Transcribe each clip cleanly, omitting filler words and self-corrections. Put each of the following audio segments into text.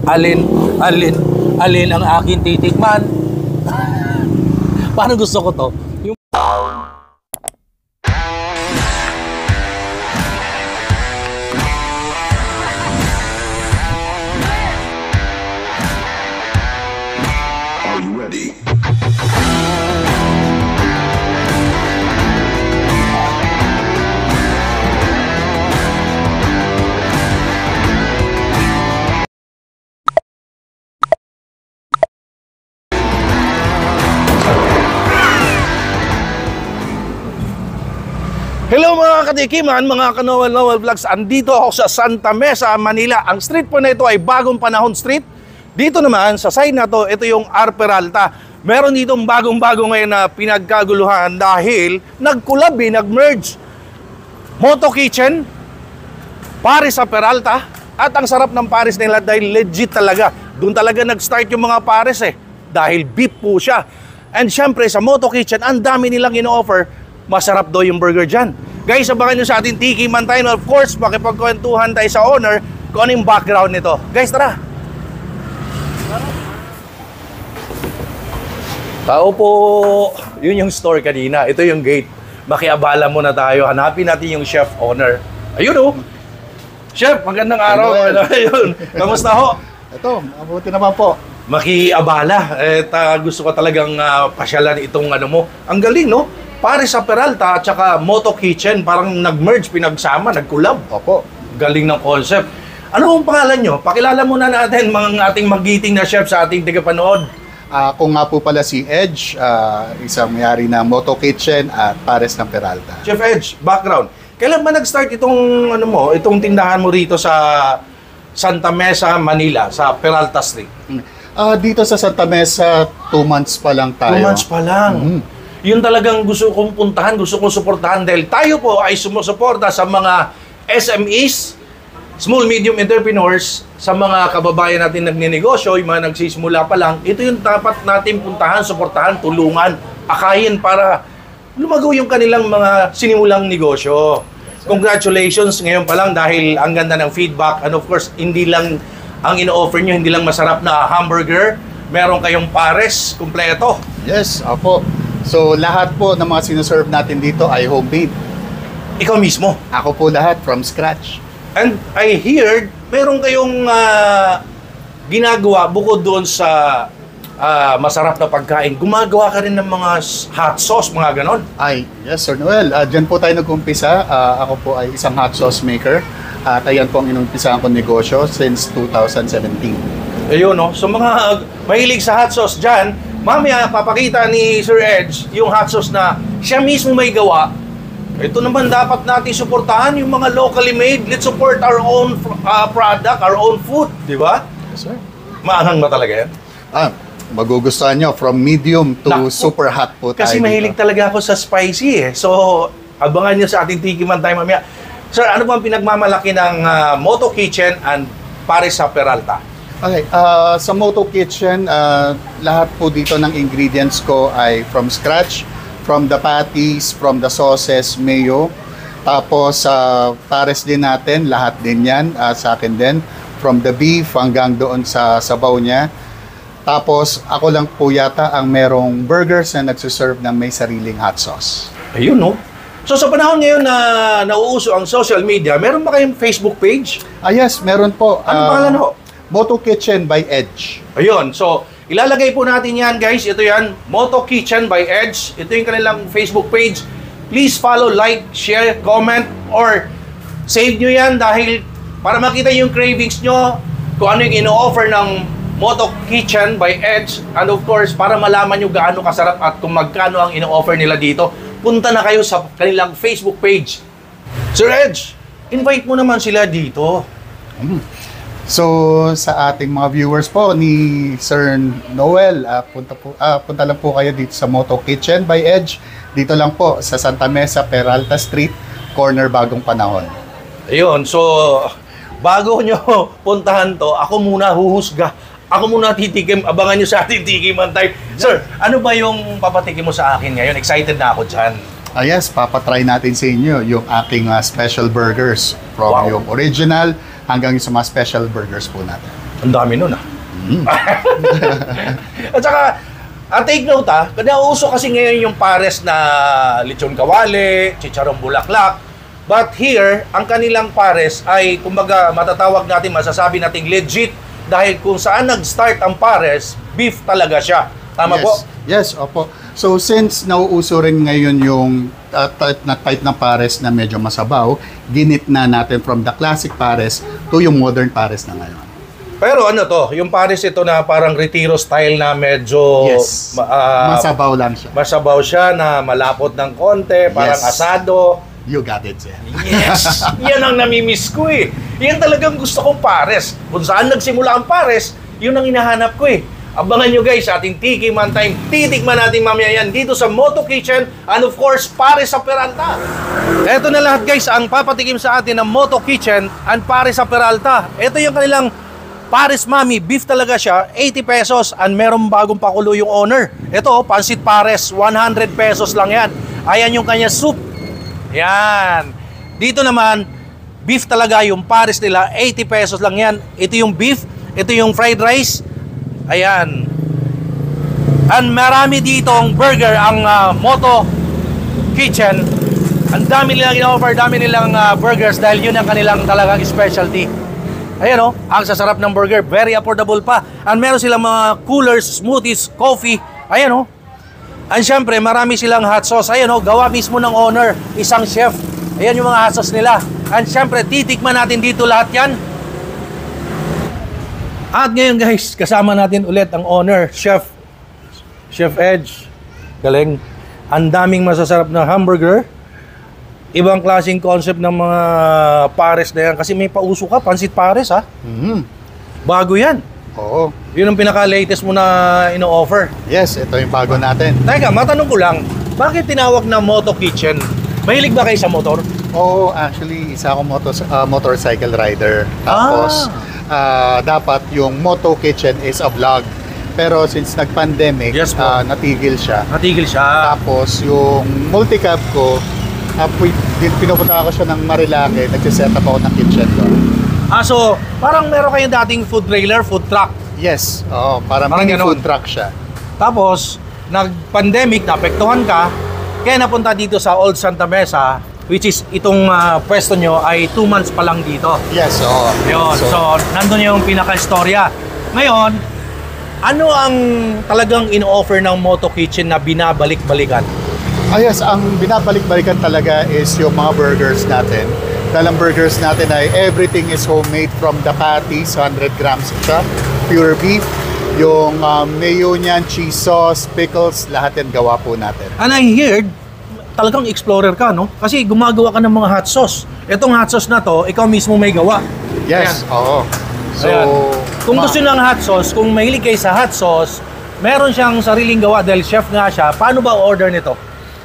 Alin, alin, alin ang akin titikman? Paano gusto ko to? Yung... Are you ready? Hello mga katikiman, mga Kanowel Vlogs. Andito ako sa Santa Mesa, Manila. Ang street po na ito ay Bagong Panahon Street. Dito naman, sa side na to, ito yung R. Peralta. Meron ditong bagong-bago ngayon na pinagkaguluhan dahil nag-collab, nag-merge. Moto Kitchen, Paris sa Peralta. At ang sarap ng Paris nila dahil legit talaga. Doon talaga nag-start yung mga Paris dahil beef po siya. And syempre sa Moto Kitchen, ang dami nilang ino-offer. Masarap daw yung burger dyan. Guys, abangan nyo sa ating tikiman tayo. Of course, makipagkwentuhan tayo sa owner kung ano yung background nito. Guys, tara! Tao po! Yun yung store kanina. Ito yung gate. Makiabala muna tayo. Hanapin natin yung chef owner. Ayun oh! Chef, magandang araw. Ayun. Kamusta ho? Ito, mabuti naman po. Makiabala. Gusto ko talagang pasyalan itong ano mo. Ang galing, no? Paris sa Peralta at saka Moto Kitchen, parang nag-merge, pinagsama, nag-collab. Opo. Galing ng concept. Ano ang pangalan nyo? Pakilala muna natin mga ating magiting na chef sa ating tagapanood. Ako nga po pala si Edge, isang mayari ng Moto Kitchen at Paris ng Peralta. Chef Edge, background. Kailan ba nag-start itong itong tindahan mo rito sa Santa Mesa, Manila, sa Peralta Street? Dito sa Santa Mesa, 2 months pa lang tayo. 2 months pa lang. Yun talagang gusto kong puntahan, gusto kong suportahan dahil tayo po ay sumusuporta sa mga SMEs, small medium entrepreneurs, sa mga kababayan natin nagninegosyo, yung mga nagsisimula pa lang. Ito yung dapat natin puntahan, suportahan, tulungan, akayin para lumago yung kanilang mga sinimulang negosyo. Congratulations ngayon pa lang dahil ang ganda ng feedback, and of course, hindi lang ang ino-offer nyo, hindi lang masarap na hamburger, meron kayong pares, kumpleto. Yes, opo. So, lahat po ng mga sinuserve natin dito ay homemade. Ikaw mismo? Ako po lahat, from scratch. And I heard, meron kayong ginagawa bukod doon sa masarap na pagkain. Gumagawa ka rin ng mga hot sauce, mga ganon. Ay, yes, Sir Noel. Diyan po tayo nag-umpisa. Ako po ay isang hot sauce maker. At ayan po ang inumpisahan ko negosyo since 2017. Ayun, no? So mga mahilig sa hot sauce dyan, mamaya papakita ni Sir Edge yung hot sauce na siya mismo may gawa. Ito naman dapat natin suportahan yung mga locally made. Let's support our own product, our own food, di ba? Yes, sir. Maanghang ba talaga yan? Magugustuhan nyo, from medium to super hot po tayo. Kasi mahilig talaga ako sa spicy So, abangan nyo sa ating tikiman tayo mamaya. Sir, ano ba ang pinagmamalaki ng Moto Kitchen and Paris sa Peralta? Okay, sa Moto Kitchen, lahat po dito ng ingredients ko ay from scratch. From the patties, from the sauces, mayo. Tapos, pares din natin, lahat din yan, sa akin din. From the beef hanggang doon sa sabaw niya. Tapos, ako lang po yata ang merong burgers na nagsuserve ng may sariling hot sauce. Ayun, no? So, sa panahon ngayon na nauuso ang social media, meron ba kayong Facebook page? Yes, meron po. Ano pangalan ho? Moto Kitchen by Edge. Ayun, so ilalagay po natin yan guys. Ito yan, Moto Kitchen by Edge. Ito yung kanilang Facebook page. Please follow, like, share, comment, or save nyo yan dahil para makita yung cravings nyo, kung ano yung ino-offer ng Moto Kitchen by Edge. And of course, para malaman nyo gaano kasarap at kung magkano ang ino-offer nila dito, punta na kayo sa kanilang Facebook page. Sir Edge, invite mo naman sila dito. So, sa ating mga viewers po ni Sir Noel, punta lang po kayo dito sa Moto Kitchen by Edge. Dito lang po sa Santa Mesa, Peralta Street, corner Bagong Panahon. Ayun, so bago nyo puntahan to, ako muna huhusga. Ako muna titikim, abangan nyo sa ating tikiman time. Sir, ano ba yung papatikim mo sa akin ngayon? Excited na ako dyan. Yes, papatry natin sa inyo yung aking special burgers from yung original hanggang sa mga special burgers po natin. Ang dami nun At saka, take note nauuso kasi ngayon yung pares na lechon kawali, chicharong bulaklak. But here, ang kanilang pares ay, kumbaga, matatawag natin, masasabi nating legit dahil kung saan nag-start ang pares, beef talaga siya. Tama po? Yes, opo. So since nauuso rin ngayon yung type ng pares na medyo masabaw, ginit na natin from the classic pares to yung modern pares na ngayon. Pero ano to, yung pares ito na parang retiro style na medyo Yes. Masabaw lang siya. masabaw siya na malapot ng konti, parang Yes. asado. You got it, sir. Yes! Yan ang namimiss ko Yan talagang gusto kong pares. Kung saan nagsimula ang pares, yun ang hinahanap ko Abangan nyo guys sa ating Tiki Man Time. Titikman natin mamaya yan dito sa Moto Kitchen and of course, Pares sa Peralta. Ito na lahat guys ang papatikim sa atin ng Moto Kitchen and Pares sa Peralta. Ito yung kanilang Pares Mami. Beef talaga siya, 80 pesos and merong bagong pakulo yung owner. Ito, Pansit Pares, 100 pesos lang yan. Ayan yung kanya soup. Yan. Dito naman, beef talaga yung pares nila, 80 pesos lang yan. Ito yung beef, ito yung fried rice. Ayan. And marami ditong burger ang Moto Kitchen. Ang dami nilang in-offer, dami nilang burgers dahil yun ang kanilang talagang specialty. Ayan ang sasarap ng burger, very affordable pa. And meron silang mga coolers, smoothies, coffee. Ayan And syempre, marami silang hot sauce. Ayan gawa mismo ng owner, isang chef. Ayan yung mga hot sauce nila. And syempre, titikman natin dito lahat yan. At ngayon guys, kasama natin ulit ang owner, Chef Edge. Galing. Ang daming masasarap na hamburger. Ibang klaseng concept ng mga pares na yan. Kasi may pauso ka, pansit pares Bago yan. Oo. Yun ang pinaka-latest mo na ino-offer. Yes, ito yung bago natin. Teka, matanong ko lang, bakit tinawag na Moto Kitchen? Mahilig ba kayo sa motor? Oo, actually, isa akong motorcycle rider. Tapos, dapat yung Moto Kitchen is a vlog. Pero since nag-pandemic, Yes po. natigil siya. Natigil siya. Tapos, yung multicab ko, pinupunta ako siya ng Marilake, nagsiset up ako ng kitchen doon. So, parang meron kayong dating food trailer, food truck. Yes, oo, para Parang mini ganun. food truck siya. Tapos, nag-pandemic, naapektuhan ka, kaya napunta dito sa Old Santa Mesa, which is itong pwesto nyo ay 2 months pa lang dito. Yes, oo. Yun, so nandun yung pinaka-istorya. Ngayon, ano ang talagang in-offer ng Moto Kitchen na binabalik-balikan? Yes, ang binabalik-balikan talaga is yung mga burgers natin. Dahil ang burgers natin ay everything is homemade from the patties, 100 grams siya, pure beef. Yung mayo niyan, cheese sauce, pickles, lahat yan gawa po natin. And I heard, talagang explorer ka, no? Kasi gumagawa ka ng mga hot sauce. Itong hot sauce na to, ikaw mismo may gawa. Yes, oo. So, Ayan. Kung gusto ng hot sauce, kung mahilig kayo sa hot sauce, meron siyang sariling gawa dahil chef nga siya. Paano ba order nito?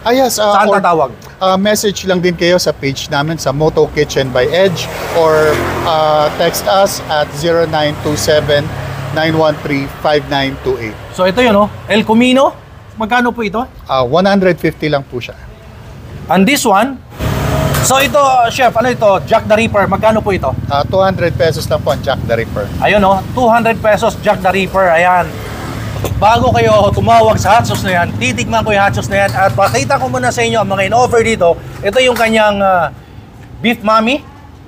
yes, Saan tatawag? message lang din kayo sa page namin sa Moto Kitchen by Edge or text us at 0927-913-5928. So ito yun, no? El Camino. Magkano po ito? 150 lang po siya. And this one, so ito, chef, ano ito? Jack the Ripper. Magkano po ito? 200 pesos lang po ang Jack the Ripper. Ayun, no? 200 pesos Jack the Ripper. Ayan. Bago kayo tumawag sa hot sauce na yan, titikman ko yung hot sauce na yan at pakita ko muna sa inyo ang mga in-offer dito. Ito yung kanyang Beef Mami.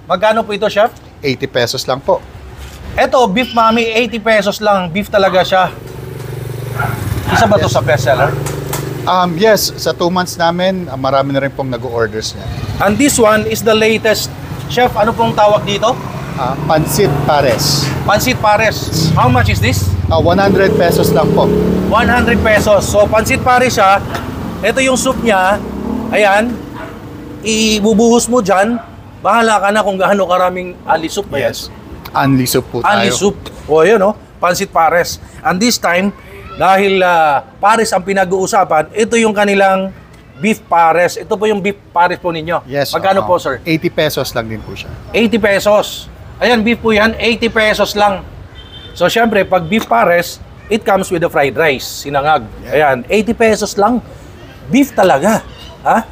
Magkano po ito, chef? 80 pesos lang po. Ito, Beef Mami, 80 pesos lang. Beef talaga siya. Isa ba to sa bestseller? Yes, sa 2 months namin, marami na rin pong nag-orders niya. And this one is the latest. Chef, ano pong tawag dito? Pansit Pares. Pansit Pares. How much is this? 100 pesos lang po. 100 pesos. So, Pansit Pares siya. Ito yung soup niya. Ayan. Ibubuhos mo dyan. Bahala ka na kung gaano karaming ali soup ba yan? Yes. Unli soup po tayo. Ali soup. O, yun, no? Pansit Pares. And this time, dahil Pares ang pinag-uusapan, ito yung kanilang beef pares. Ito po yung beef pares po ninyo. Yes. Magkano po, sir? 80 pesos lang din po siya. 80 pesos. Ayan, beef po yan. 80 pesos lang. So, syempre, pag beef pares, it comes with the fried rice, sinangag. Ayan, 80 pesos lang. Beef talaga. Ha?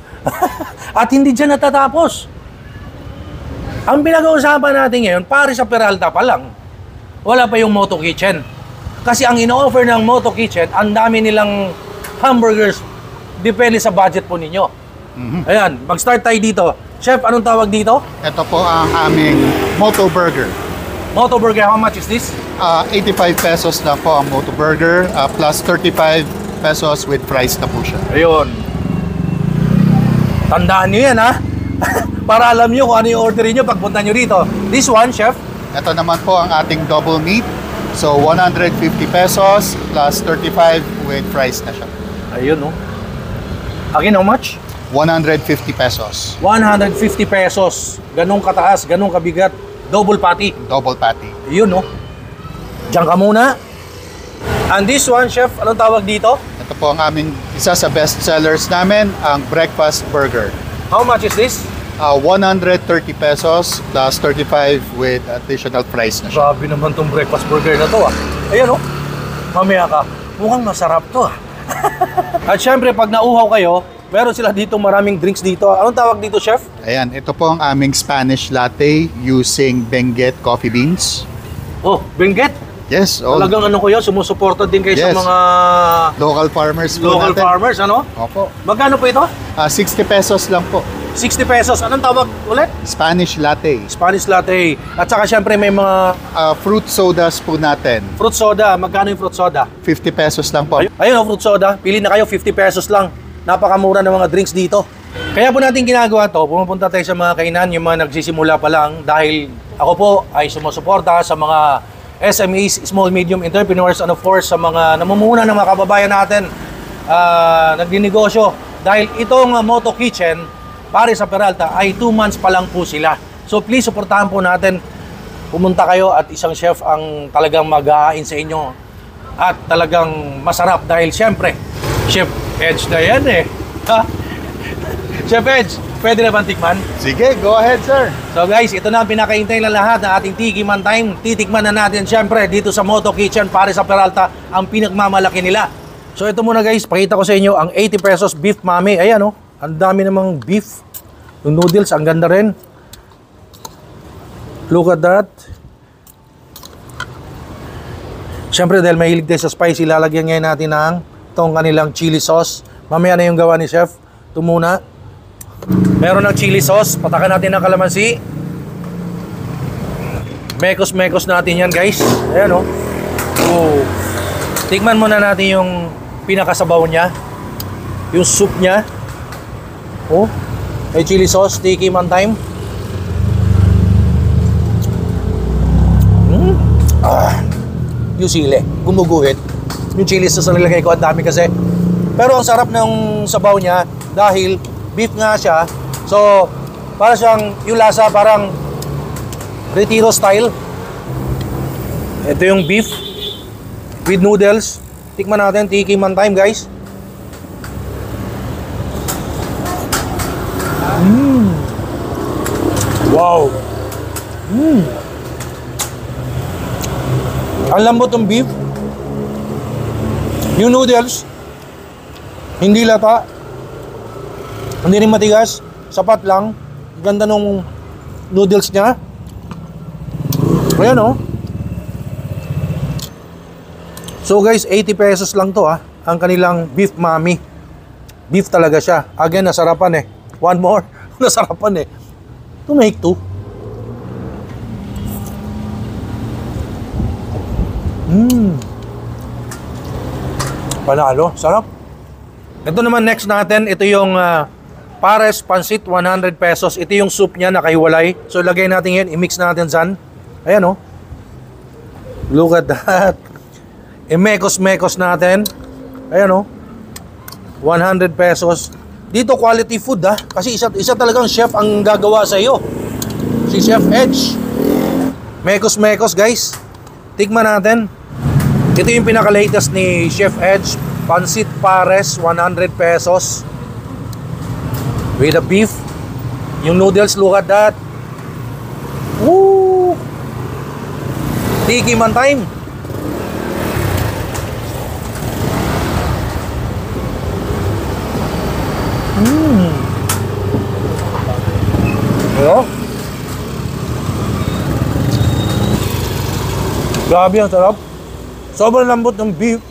At hindi dyan natatapos. Ang pinag-uusapan natin ngayon, Pares sa Peralta pa lang. wala pa yung Moto Kitchen. Kasi ang ino-offer ng Moto Kitchen, ang dami nilang hamburgers, depende sa budget po ninyo. Ayan, mag-start tayo dito. Chef, anong tawag dito? Ito po ang aming Moto Burger. Moto Burger, how much is this? 85 pesos na po ang Moto Burger, plus 35 pesos with fries na po siya. Ayun. Tandaan nyo yan, ha? Para alam nyo kung ano yung orderin nyo pagpunta nyo dito. This one, Chef? Ito naman po ang ating double meat. So, 150 pesos plus 35 with fries na siya. Ayun, no? Again, how much? 150 pesos. 150 pesos. Ganong kataas, ganong kabigat. Double patty. Double patty. Ayun, no? Diyan ka muna. And this one, Chef, anong tawag dito? Ito po ang aming isa sa best sellers namin, ang breakfast burger. How much is this? 130 pesos plus 35 with additional fries na siya. Grabe naman tong breakfast burger na to, ah. Ayan, oh. Mamaya ka. Mukhang masarap to, ah. At syempre, pag nauhaw kayo, meron sila dito maraming drinks dito. Anong tawag dito, Chef? Ayan, ito po ang aming Spanish latte using Benguet coffee beans. Oh, Benguet. Yes, all Talagang ano ko yun, sumusuporta din kayo sa Yes. mga local farmers po local natin. farmers, ano? Opo. Magkano po ito? 60 pesos lang po. 60 pesos. Anong tawag ulit? Spanish latte. Spanish latte. At saka syempre may mga Fruit sodas po natin. fruit soda. Magkano yung fruit soda? 50 pesos lang po. Ayun, oh, fruit soda. Pili na kayo, 50 pesos lang. Napakamura ng mga drinks dito. Kaya po natin ginagawa to, pumupunta tayo sa mga kainan, yung mga nagsisimula pa lang, dahil ako po ay sumusuporta sa mga SMEs, small medium entrepreneurs, and of course sa mga namumuhunan ng mga kababayan natin nagdinegosyo. Dahil itong Moto Kitchen, pare sa Peralta, ay 2 months pa lang po sila. So please, suportahan po natin. Pumunta kayo at isang chef ang talagang mag-hahain sa inyo. At talagang masarap dahil syempre, Chef Edge na yan eh. Ha? Chef Edge, pwede na bang tikman? Sige, go ahead, sir. So guys, ito na ang pinakaintay na lahat ng ating Tikiman Time. Titikman na natin syempre dito sa Moto Kitchen, pare sa Peralta, ang pinagmamalaki nila. So ito muna guys, pakita ko sa inyo ang 80 pesos beef mami. Ayan oh, ang dami namang beef. Yung noodles, ang ganda rin. Look at that. Syempre dahil mahilig tayo sa spicy, lalagyan ngayon natin ng itong kanilang chili sauce. Mamaya na yung gawa ni Chef. Ito muna. Meron ng chili sauce. Patakan natin ng kalamansi. Mekos-mekos natin yan guys. Ayan oh. Oh. Tikman muna natin yung pinakasabaw niya. Yung soup niya. Oh. May chili sauce. Tikiman time. Yung sili. Gumuguhit. Yung chili sauce na nilagay ko. Ang dami kasi. Pero ang sarap ng sabaw niya dahil beef nga siya. So, para siyang yung lasa parang Retiro style. Ito yung beef with noodles. Tikman natin, Tikiman time guys. Wow. Ang lambot ng beef. Yung noodles, hindi lata. Hindi rin matigas. Sapat lang. Ganda nung noodles niya. Ayan oh. So guys, 80 pesos lang to ah. Ang kanilang beef mami. Beef talaga siya. Again, nasarapan eh. One more. Nasarapan eh. To make two. Panalo. Sarap. Ito naman next natin. Ito yung Pares Pansit, 100 pesos. Ito yung soup niya, nakahiwalay. So lagay natin yan. I-mix natin dyan. Ayan oh. Look at that. I-mekos-mekos natin. Ayan oh. 100 pesos. Dito quality food ah. Kasi isa talagang chef ang gagawa sa iyo. Si Chef Edge. Mekos-mekos guys. Tikman natin. Ito yung pinaka-latest ni Chef Edge. Pansit Pares, 100 pesos. With the beef. Yung noodles, look at that. Woo! Tikiman time. Hello? Grabe, ang sarap. Sobrang lambot ng beef.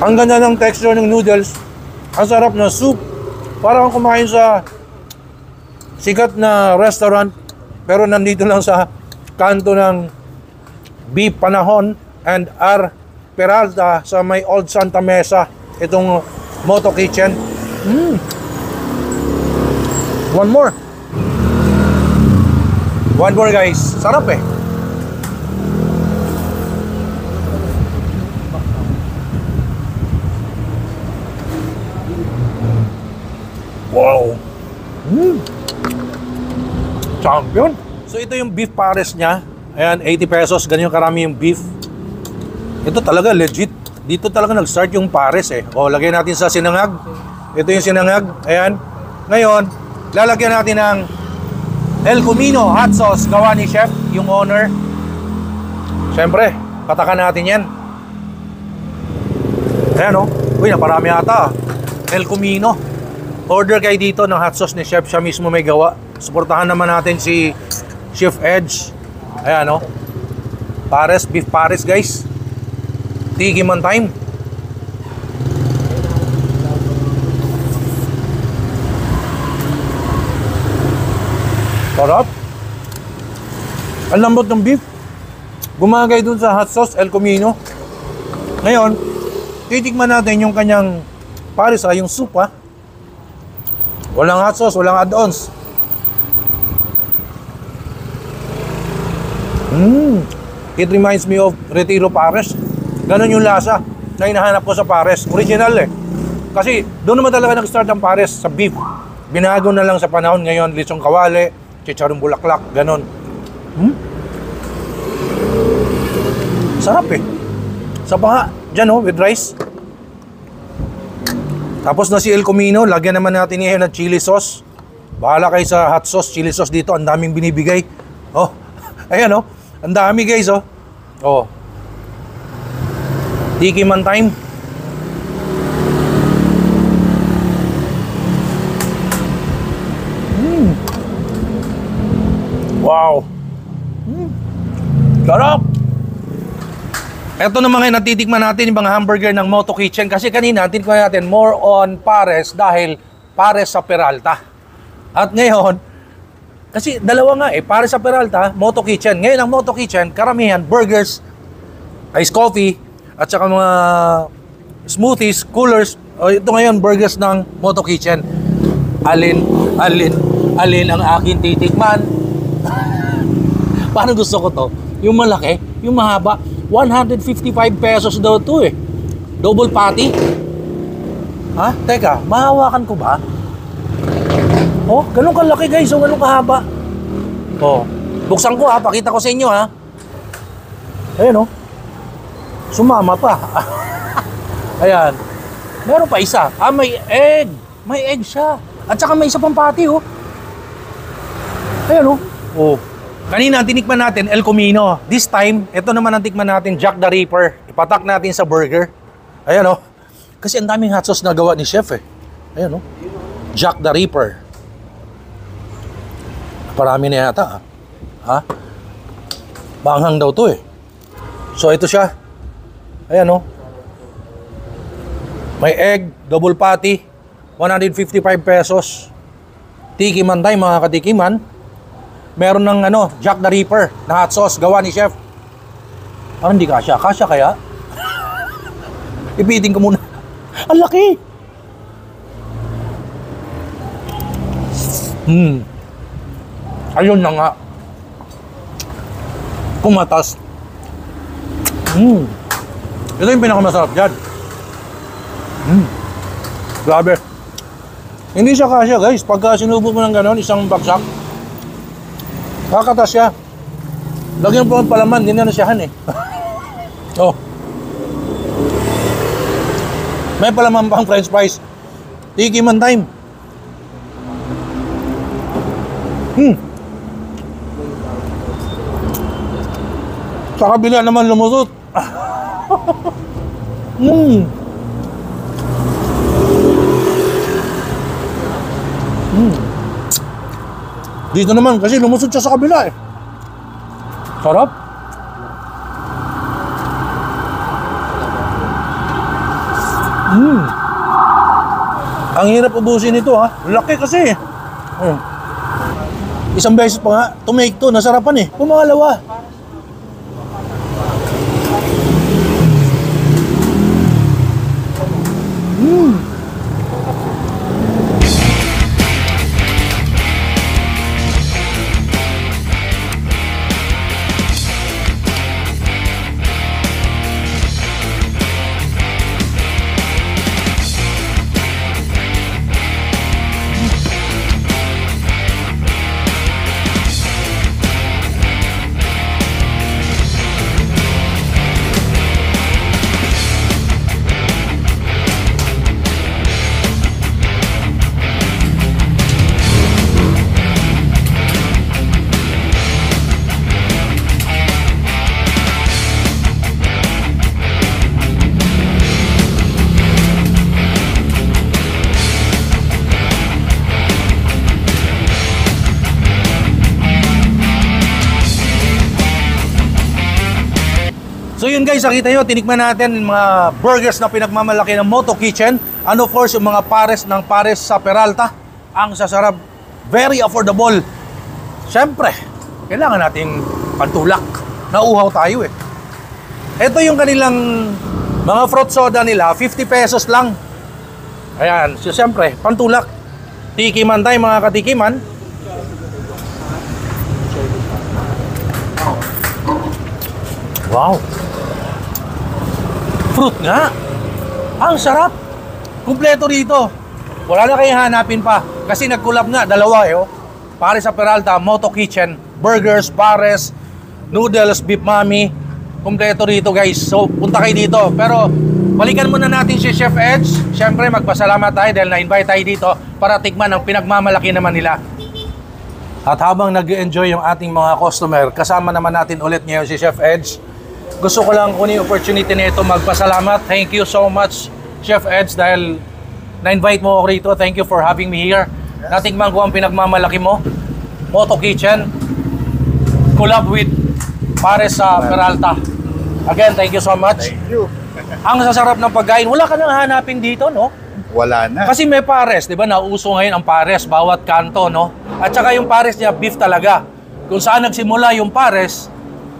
Ang ganda ng texture ng noodles. Ang sarap na soup. Parang kumain sa sikat na restaurant. Pero nandito lang sa kanto ng Beef Panahon and R. Peralta sa may Old Santa Mesa. Itong Moto Kitchen. One more. One more guys. Sarap eh. Wow. Champion. So ito yung beef pares niya. Ayan, 80 pesos. Ganyan karami yung beef. Ito talaga legit. Dito talaga nag-start yung pares eh. O, lagyan natin sa sinangag. Ito yung sinangag. Ayan. Ngayon, lalagyan natin ng El Camino hot sauce. Gawa ni chef, yung owner. Siyempre, patakan natin yan. Ayan o. Uy, naparami ata. El Camino. Order kayo dito ng hot sauce ni chef. Siya mismo may gawa. Suportahan naman natin si Chef Edge. Ayan o. Pares, beef pares guys. Tikiman time. Sarap. Ang lambot ng beef. Gumagay dun sa hot sauce El Camino. Ngayon, titikman natin yung kanyang pares yung soup ha. Walang hot sauce, walang add-ons. It reminds me of Retiro Pares. Ganon yung lasa na hinahanap ko sa pares. Original eh. Kasi doon naman talaga nag-start ang pares sa beef. Binago na lang sa panahon ngayon. Lechong kawali, chicharong bulaklak, ganon. Sarap eh. Sa pa dyan oh, with rice. Tapos na si El Camino. Lagyan naman natin ngayon ng chili sauce. Bahala kayo sa hot sauce, chili sauce dito. Ang daming binibigay. Oh, ayan oh. Ang dami guys oh. Oh. Tikiman time. Wow. Sarap. Ito naman ngayon natitikman natin yung mga hamburger ng Moto Kitchen kasi kanina titikman natin more on pares dahil pares sa Peralta. At ngayon, kasi dalawa nga eh, pares sa Peralta, Moto Kitchen. Ngayon ang Moto Kitchen, karamihan burgers, iced coffee, at saka mga smoothies, coolers. O, ito ngayon, burgers ng Moto Kitchen. Alin ang akin titikman? Paano gusto ko to? Yung malaki, yung mahaba, 155 pesos daw to eh. Double patty. Ha? Teka, mahawakan ko ba? Oh, ganun kalaki guys, oh, ganun kahaba. Oh, buksan ko ha, pakita ko sa inyo ha. Ayan oh. Sumama pa. Ayan. Meron pa isa. Ah, may egg. May egg siya. At saka may isa pang patty, oh. Ayan, oh. Oh. Kanina, tinikman natin El Camino. This time, ito naman ang tikman natin, Jack the Ripper. Ipatak natin sa burger. Ayan, oh. Kasi ang daming hot sauce na gawa ni chef, eh. Ayan, oh. Jack the Ripper. Parami na yata, ha? Banghang daw to, eh. So, ito siya. Ayan oh. May egg, double patty, 155 pesos. Tikiman tayo mga katikiman. Meron ng ano, Jack the Ripper na hot sauce, gawa ni chef. Parang hindi kasya. Kasya kaya? Ipitin ko muna. Ang laki! Ayun na nga. Kumatas. Ito yung pinakamasarap dyan. Grabe. Hindi siya kasya guys. Pagka sinubo mo ng ganon, isang baksak, kakatas siya. Lagyan po ang palaman, hindi na nasyahan eh. Oh. May palaman pang french fries. Tikiman time. Sa kabila naman lumusot. Dito naman kasi lumusot siya sa kabila eh. Sarap. Ang hirap ubusin ito ha. Laki kasi. Isang beses pa nga, tumake to, nasarapan eh. Pumangalawa. So yun guys, nakita nyo, tinikman natin yung mga burgers na pinagmamalaki ng Moto Kitchen. And of course, yung mga pares ng pares sa Peralta. Ang sasarap, very affordable. Siyempre, kailangan nating pantulak. Nauuhaw tayo eh. Ito yung kanilang mga fruit soda nila, 50 pesos lang. Ayan, so siyempre, pantulak. Tikiman tayo mga katikiman. Wow! Fruit nga. Ang sarap. Kumpleto rito. Wala na kayong hanapin pa. Kasi nag-collab nga, dalawa eh. Oh. Pares sa Peralta, Moto Kitchen, burgers, pares, noodles, beef mami. Kumpleto rito guys. So, punta kayo dito. Pero, balikan muna natin si Chef Edge. Siyempre, magpasalamat tayo dahil na-invite tayo dito para tikman ang pinagmamalaki naman nila. At habang nag-enjoy yung ating mga customer, kasama naman natin ulit ngayon si Chef Edge. Gusto ko lang kunin yung opportunity na ito magpasalamat. Thank you so much, Chef Edge, dahil na-invite mo ako rito. Thank you for having me here. Yes. Natikman ko ang pinagmamalaki mo, Moto Kitchen, collab with pares sa Peralta. Again, thank you so much. Thank you. Ang sasarap ng pagkain, wala ka nang hanapin dito, no? Wala na. Kasi may pares, di ba? Nauso ngayon ang pares, bawat kanto, no? At saka yung pares niya, beef talaga. Kung saan nagsimula yung pares,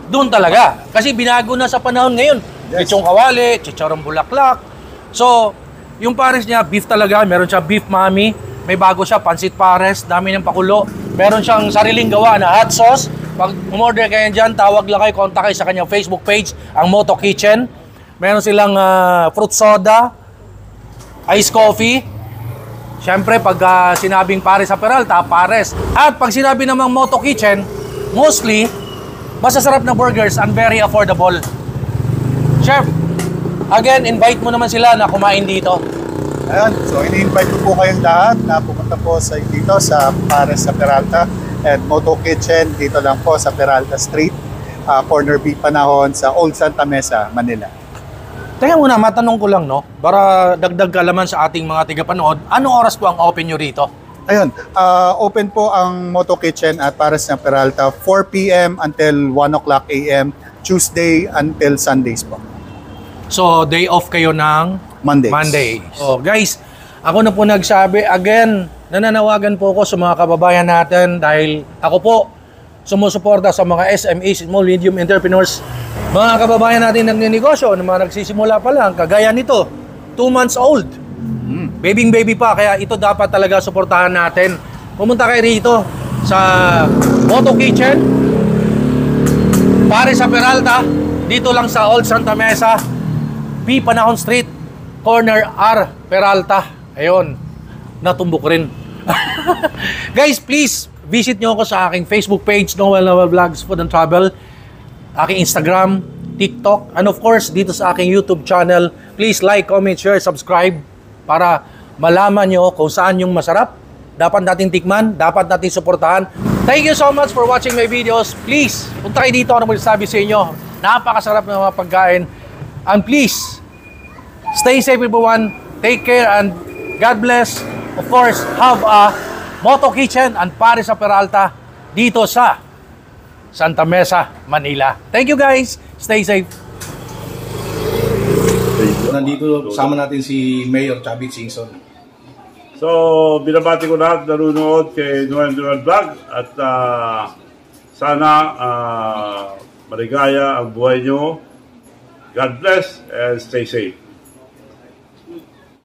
doon talaga. Kasi binago na sa panahon ngayon. Yes. Lechong kawali, chicharong bulaklak. So, yung pares niya, beef talaga. Meron siya beef mami. May bago siya, pansit pares. Dami ng pakulo. Meron siyang sariling gawa na hot sauce. Pag umorder kayo dyan, tawag lang kayo, contact kayo sa kanyang Facebook page, ang Moto Kitchen. Meron silang fruit soda, ice coffee. Siyempre, pag sinabing pares sa Peralta, pares. At pag sinabi namang Moto Kitchen, mostly, masasarap na burgers and very affordable. Chef, again, invite mo naman sila na kumain dito. Ayun, so ini-invite ko po kayong lahat na pumunta po dito sa Pares sa Peralta at Moto Kitchen dito lang po sa Peralta Street, corner B Panahon sa Old Santa Mesa, Manila. Teka muna, matanong ko lang, no? Para dagdag kalaman sa ating mga tigapanood, anong oras po ang open nyo rito? Ayun, open po ang Moto Kitchen at Pares sa Peralta 4 p.m. until 1 o'clock a.m. Tuesday until Sundays po. So, day off kayo ng Mondays. Monday. So, guys, ako na po nagsabi, again, nananawagan po ako sa mga kababayan natin dahil ako po sumusuporta sa mga SMEs, small medium entrepreneurs, mga kababayan natin nagnenegosyo, na mga nagsisimula pa lang, kagaya nito, 2 months old. Baby pa, kaya ito dapat talaga suportahan natin. Pumunta kayo rito sa Moto Kitchen, Pares sa Peralta, dito lang sa Old Santa Mesa, P. Panahon Street, corner R. Peralta. Ayun, natumbok rin. Guys, please, visit nyo ako sa aking Facebook page, Noel Vlogs Food and Travel, aking Instagram, TikTok, and of course, dito sa aking YouTube channel. Please like, comment, share, subscribe, para malaman nyo kung saan yung masarap. Dapat natin tikman, dapat natin suportahan. Thank you so much for watching my videos. Please, punta kayo dito, ano magsasabi sa inyo. Napakasarap ng mga pagkain. And please, stay safe everyone. Take care and God bless. Of course, have a Moto Kitchen and Pares sa Peralta dito sa Santa Mesa, Manila. Thank you guys. Stay safe. Nandito sama natin si Mayor Chavit Singson. So, binabati ko lahat nanunood kay Noel Vlog at sana maligaya ang buhay nyo. God bless and stay safe.